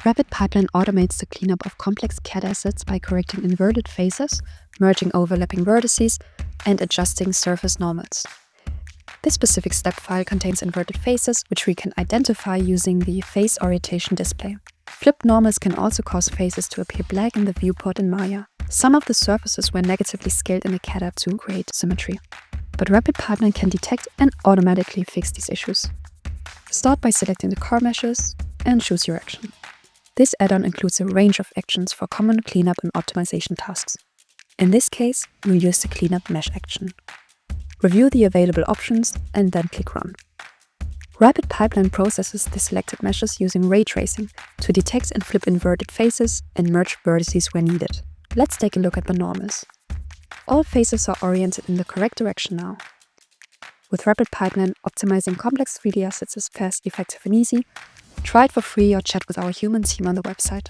RapidPipeline automates the cleanup of complex CAD assets by correcting inverted faces, merging overlapping vertices, and adjusting surface normals. This specific step file contains inverted faces, which we can identify using the face orientation display. Flipped normals can also cause faces to appear black in the viewport in Maya. Some of the surfaces were negatively scaled in the CAD app to create symmetry. But RapidPipeline can detect and automatically fix these issues. Start by selecting the core meshes and choose your action. This add-on includes a range of actions for common cleanup and optimization tasks. In this case, we'll use the cleanup mesh action. Review the available options and then click Run. RapidPipeline processes the selected meshes using ray tracing to detect and flip inverted faces and merge vertices where needed. Let's take a look at the normals. All faces are oriented in the correct direction now. With RapidPipeline, optimizing complex 3D assets is fast, effective, and easy. Try it for free or chat with our human team on the website.